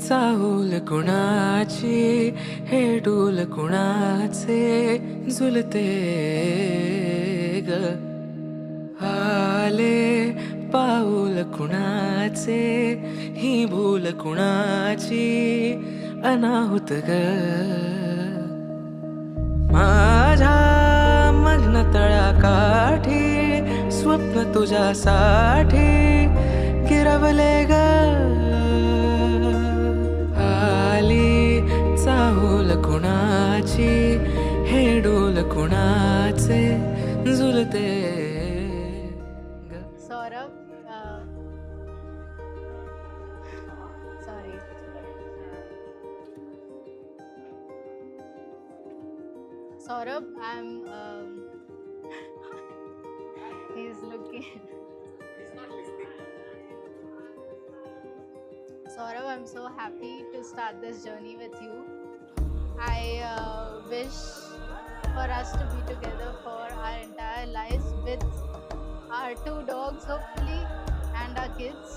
चाहूल कुणाची हे डोल कुणाचे झुलते ग आले पाऊल कुणाचे ही भूल कुणाची अनाहुत ग माझ्या मग्न तळाकाठी स्वप्न तुझ्यासाठी गिरवले ग आली चाहूल कुणाची हे डोल कुणाचे झुलते ग Saurabh, sorry. Saurabh, he's looking. Saurabh, I'm so happy to start this journey with you. I wish for us to be together for our entire lives with our 2 dogs, hopefully, and our kids.